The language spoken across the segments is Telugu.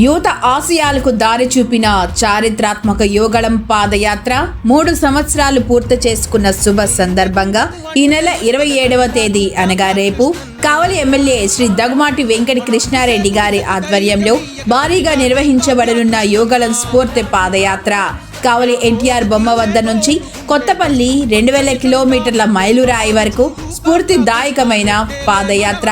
యువత ఆశయాలకు దారి చూపిన చారిత్రాత్మక యువగళం పాదయాత్ర 3 సంవత్సరాలు పూర్తి చేసుకున్న శుభ సందర్భంగా ఈ నెల 27వ తేదీ అనగా రేపు కావలి ఎమ్మెల్యే శ్రీ దగ్గుమాటి వెంకట కృష్ణారెడ్డి గారి ఆధ్వర్యంలో భారీగా నిర్వహించబడనున్న యువగళం స్ఫూర్తి పాదయాత్ర కావలి ఎన్టీఆర్ బొమ్మ వద్ద నుంచి కొత్తపల్లి 2000 కిలోమీటర్ల మైలురాయి వరకు స్ఫూర్తిదాయకమైన పాదయాత్ర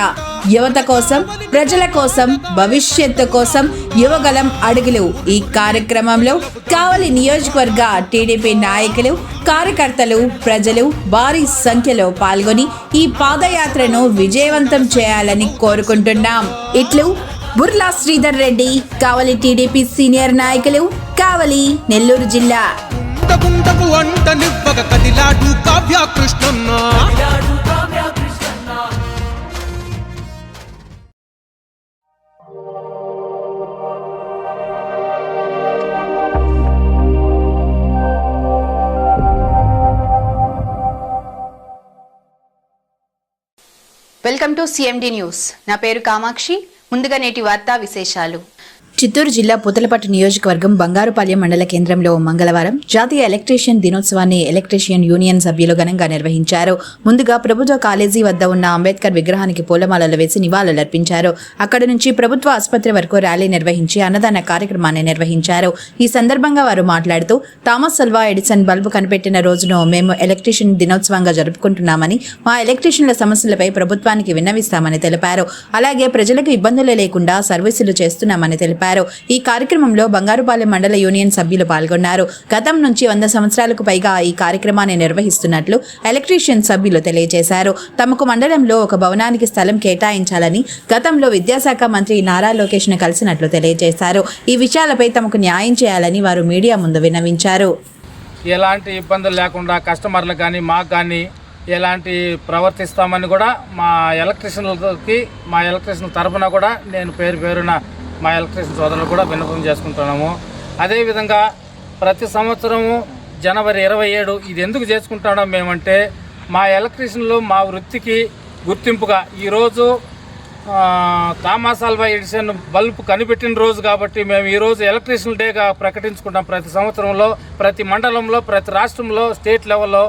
యువత కోసం, ప్రజల కోసం, భవిష్యత్తు కోసం యువగళం అడుగులు. ఈ కార్యక్రమంలో కావలి నియోజకవర్గ టీడీపీ నాయకులు, కార్యకర్తలు, ప్రజలు భారీ సంఖ్యలో పాల్గొని ఈ పాదయాత్రను విజయవంతం చేయాలని కోరుకుంటున్నాం. ఇట్లు బుర్లా శ్రీధర్ రెడ్డి, కావలి టీడీపీ సీనియర్ నాయకులు, కావలి, నెల్లూరు జిల్లా. Welcome to CMD news. నా పేరు కామాక్షి. ముందుగా నేటి వార్తా విశేషాలు. చిత్తూరు జిల్లా పుతలపట్టు నియోజకవర్గం బంగారుపాలెం మండల కేంద్రంలో మంగళవారం జాతీయ ఎలక్ట్రీషియన్ దినోత్సవాన్ని ఎలక్ట్రీషియన్ యూనియన్ సభ్యులు ఘనంగా నిర్వహించారు. ముందుగా ప్రభుత్వ కాలేజీ వద్ద ఉన్న అంబేద్కర్ విగ్రహానికి పూలమాలలు వేసి నివాళులర్పించారు. అక్కడి నుంచి ప్రభుత్వ ఆసుపత్రి వరకు ర్యాలీ నిర్వహించి అన్నదాన కార్యక్రమాన్ని నిర్వహించారు. ఈ సందర్భంగా వారు మాట్లాడుతూ థామస్ అల్వా ఎడిసన్ బల్బు కనిపెట్టిన రోజును మేము ఎలక్ట్రీషియన్ దినోత్సవంగా జరుపుకుంటున్నామని, మా ఎలక్ట్రీషియన్ల సమస్యలపై ప్రభుత్వానికి విన్నవిస్తామని తెలిపారు. అలాగే ప్రజలకు ఇబ్బందులు లేకుండా సర్వీసులు చేస్తున్నామని తెలిపారు. ఈ కార్యక్రమంలో బంగారుపాలెం మండల యూనియన్ సభ్యులు పాల్గొన్నారు. గతం నుంచి 100 సంవత్సరాలకు పైగా ఈ కార్యక్రమాన్ని నిర్వహిస్తున్నట్లు ఎలక్ట్రీషియన్ సభ్యులు తెలియజేశారు. తమకు మండలంలో ఒక భవనానికి స్థలం కేటాయించాలని గతంలో విద్యాశాఖ మంత్రి నారా లోకేష్ను కలిసినట్లు తెలియజేశారు. ఈ విషయాలపై తమకు న్యాయం చేయాలని వారు మీడియా ముందు విన్నవించారు. ఎలాంటి ఇబ్బందులు లేకుండా కస్టమర్లకు కానీ మాకు కానీ ఎలాంటి ప్రవర్తిస్తామని కూడా మా ఎలక్ట్రీషియన్ తరఫున కూడా నేను పేరున మా ఎలక్ట్రీషియన్ సోదరులు కూడా విన్నపం చేసుకుంటున్నాము. అదేవిధంగా ప్రతి సంవత్సరము జనవరి 27 ఇది ఎందుకు చేసుకుంటున్నాం మేమంటే, మా ఎలక్ట్రీషియన్లు మా వృత్తికి గుర్తింపుగా ఈరోజు థామస్ అల్వా ఎడిసన్ బల్బు కనిపెట్టిన రోజు కాబట్టి మేము ఈరోజు ఎలక్ట్రీషియన్ డేగా ప్రకటించుకుంటాం. ప్రతి సంవత్సరంలో ప్రతి మండలంలో, ప్రతి రాష్ట్రంలో, స్టేట్ లెవెల్లో,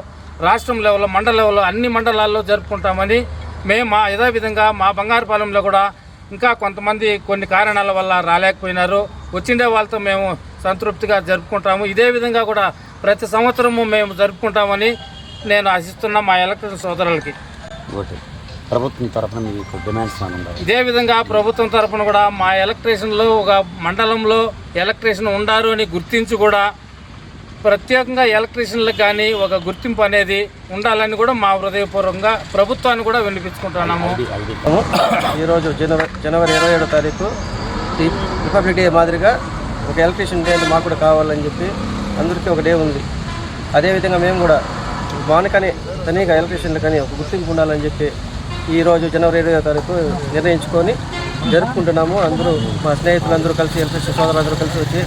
రాష్ట్రం లెవెల్లో, మండల లెవెల్లో అన్ని మండలాల్లో జరుపుకుంటామని మేము అదేవిధంగా మా బంగారుపాలెంలో కూడా ఇంకా కొంతమంది కొన్ని కారణాల వల్ల రాలేకపోయినారు. వచ్చిండే వాళ్ళతో మేము సంతృప్తిగా జరుపుకుంటాము. ఇదే విధంగా కూడా ప్రతి సంవత్సరము మేము జరుపుకుంటామని నేను ఆశిస్తున్నా మా ఎలక్ట్రీషియన్ సోదరులకి. ప్రభుత్వం తరఫున మీకు డిమాండ్స్ ఇదే విధంగా ప్రభుత్వం తరఫున కూడా మా ఎలక్ట్రీషియన్లో ఒక మండలంలో ఎలక్ట్రీషియన్ ఉండారు అని గుర్తించి కూడా ప్రత్యేకంగా ఎలక్ట్రీషియన్లకు కానీ ఒక గుర్తింపు అనేది ఉండాలని కూడా మా హృదయపూర్వకంగా ప్రభుత్వాన్ని కూడా వినిపించుకుంటున్నాము. ఈరోజు జనవరి 27వ తారీఖు రిపబ్లిక్ డే మాదిరిగా ఒక ఎలక్ట్రీషియన్ డే మాకు కూడా కావాలని చెప్పి అందరికీ ఒక డే ఉంది. అదేవిధంగా మేము కూడా మానకని తనీగా ఎలక్ట్రీషియన్లు కానీ ఒక గుర్తింపు ఉండాలని చెప్పి ఈరోజు జనవరి 27వ తారీఖు నిర్ణయించుకొని జరుపుకుంటున్నాము. అందరూ మా స్నేహితులందరూ కలిసి, ఎలక్ట్రీషియన్ సోదరులందరూ కలిసి వచ్చి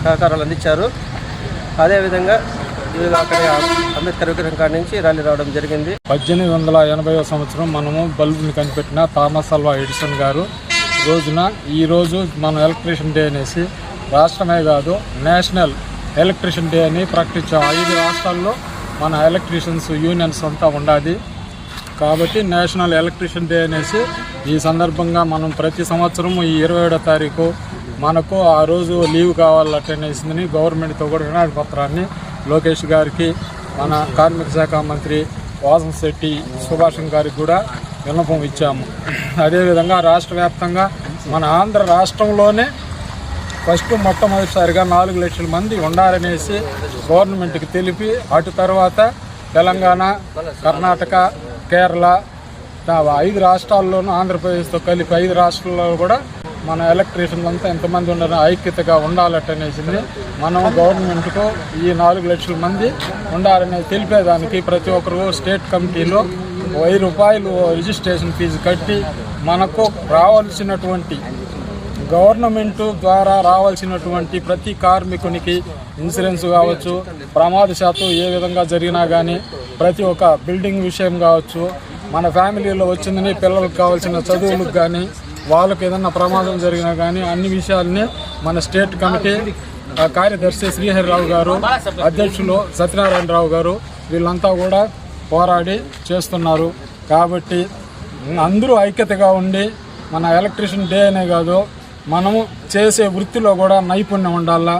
సహకారాలు అందించారు. అదేవిధంగా అక్కడ అంబేద్కర్ విగ్రహం కాడి నుంచి ర్యాలీ రావడం జరిగింది. 1880వ సంవత్సరం మనము బల్బుని కనిపెట్టిన థామస్ అల్వా ఎడిసన్ గారు రోజున ఈరోజు మనం ఎలక్ట్రీషియన్ డే అనేసి రాష్ట్రమే కాదు నేషనల్ ఎలక్ట్రీషియన్ డే అని ప్రకటించాం. 5 రాష్ట్రాల్లో మన ఎలక్ట్రీషియన్స్ యూనియన్స్ అంతా ఉండాలి కాబట్టి నేషనల్ ఎలక్ట్రీషియన్ డే అనేసి ఈ సందర్భంగా మనం ప్రతి సంవత్సరం ఈ 27వ తారీఖు మనకు ఆ రోజు లీవ్ కావాలనేసిందని గవర్నమెంట్తో కూడా వినతి పత్రాన్ని లోకేష్ గారికి, మన కార్మిక శాఖ మంత్రి వాసంశెట్టి సుభాష్ గారికి కూడా విన్నపం ఇచ్చాము. అదేవిధంగా రాష్ట్ర వ్యాప్తంగా మన ఆంధ్ర రాష్ట్రంలోనే మొట్టమొదటిసారిగా 4 లక్షల మంది ఉండాలనేసి గవర్నమెంట్కి తెలిపి అటు తర్వాత తెలంగాణ, కర్ణాటక, కేరళ 5 రాష్ట్రాల్లోనూ ఆంధ్రప్రదేశ్తో కలిపి 5 రాష్ట్రాల్లో కూడా మన ఎలక్ట్రీషియన్లు అంతా ఎంతమంది ఉండాలని ఐక్యతగా ఉండాలటనేసింది. మనం గవర్నమెంట్కు ఈ 4 లక్షల మంది ఉండాలని తెలిపేదానికి ప్రతి ఒక్కరు స్టేట్ కమిటీలో 1000 రూపాయలు రిజిస్ట్రేషన్ ఫీజు కట్టి మనకు రావాల్సినటువంటి గవర్నమెంట్ ద్వారా రావాల్సినటువంటి ప్రతి కార్మికునికి ఇన్సూరెన్స్ కావచ్చు, ప్రమాదశాత్తు ఏ విధంగా జరిగినా కానీ ప్రతి ఒక్క బిల్డింగ్ విషయం కావచ్చు, మన ఫ్యామిలీలో వచ్చిందని పిల్లలకు కావాల్సిన చదువులకు కానీ వాళ్ళకి ఏదన్నా ప్రమాదం జరిగినా కానీ అన్ని విషయాల్ని మన స్టేట్ కమిటీ కార్యదర్శి శ్రీహరిరావు గారు, అధ్యక్షులు సత్యనారాయణరావు గారు వీళ్ళంతా కూడా పోరాడి చేస్తున్నారు. కాబట్టి అందరూ ఐక్యతగా ఉండి మన ఎలక్ట్రిషియన్ డే అనే కాదు, మనము చేసే వృత్తిలో కూడా నైపుణ్యం ఉండాలా,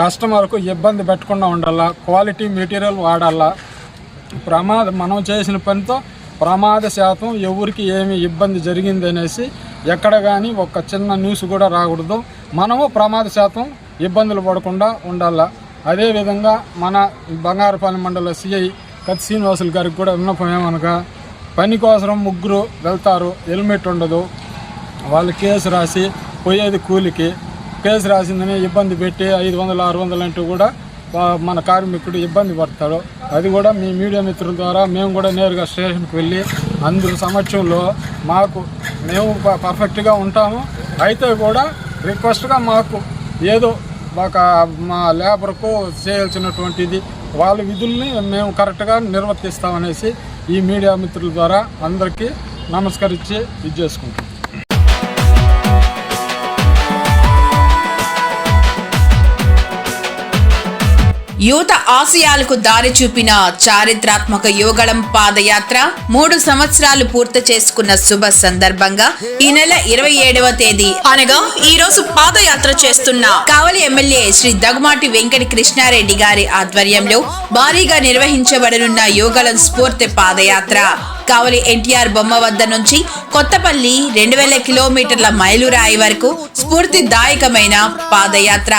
కస్టమర్కు ఇబ్బంది పెట్టకుండా ఉండాలా, క్వాలిటీ మెటీరియల్ వాడాలా. మనం చేసిన పనితో ప్రమాద శాతం ఎవరికి ఏమి ఇబ్బంది జరిగింది అనేసి ఎక్కడ కానీ ఒక చిన్న న్యూస్ కూడా రాకూడదు. మనము ప్రమాద శాతం ఇబ్బందులు పడకుండా ఉండాలా. అదేవిధంగా మన బంగారుపాలెం మండల సిఐ కత్తి శ్రీనివాసులు గారికి కూడా విన్నపం ఏమనగా, పని కోసం ముగ్గురు వెళ్తారు, హెల్మెట్ ఉండదు, వాళ్ళు కేసు రాసి పోయేది కూలికి, కేసు రాసిందని ఇబ్బంది పెట్టి 500, 600 అంటూ కూడా మన కార్మికుడు ఇబ్బంది పడతాడు. అది కూడా మీ మీడియా మిత్రుల ద్వారా మేము కూడా నేరుగా స్టేషన్కి వెళ్ళి అందరి సమక్షంలో మేము పర్ఫెక్ట్గా ఉంటాము. అయితే కూడా రిక్వెస్ట్గా మాకు ఏదో మా లేబర్కు చేయాల్సినటువంటిది వాళ్ళ విధుల్ని మేము కరెక్ట్గా నిర్వర్తిస్తామనేసి ఈ మీడియా మిత్రుల ద్వారా అందరికీ నమస్కరించి ఇది చేసుకుంటాం. యువత ఆశయాలకు దారి చూపిన చారిత్రాత్మక యువగళం పాదయాత్ర 3 సంవత్సరాలు పూర్తి చేసుకున్న శుభ సందర్భంగా ఈ నెల 27వ తేదీ అనగా ఈ రోజు పాదయాత్ర చేస్తున్న కావలి ఎమ్మెల్యే శ్రీ దగ్గుమాటి వెంకట కృష్ణారెడ్డి గారి ఆధ్వర్యంలో భారీగా నిర్వహించబడనున్న యువగళం స్ఫూర్తి పాదయాత్ర కావలి ఎన్టీఆర్ బొమ్మ వద్ద నుంచి కొత్తపల్లి 2000 కిలోమీటర్ల మైలురాయి వరకు స్ఫూర్తిదాయకమైన పాదయాత్ర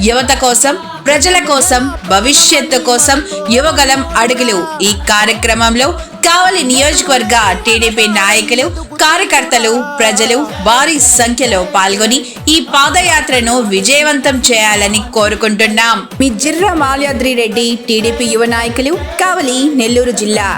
యువత కోసం, ప్రజల కోసం, భవిష్యత్తు కోసం యువగళం అడుగులు. ఈ కార్యక్రమంలో కావలి నియోజకవర్గ టీడీపీ నాయకులు, కార్యకర్తలు, ప్రజలు భారీ సంఖ్యలో పాల్గొని ఈ పాదయాత్రను విజయవంతం చేయాలని కోరుకుంటున్నాం. మీ జిర్రా మాల్యాద్రి రెడ్డి, టీడీపీ యువ నాయకులు, కావలి, నెల్లూరు జిల్లా.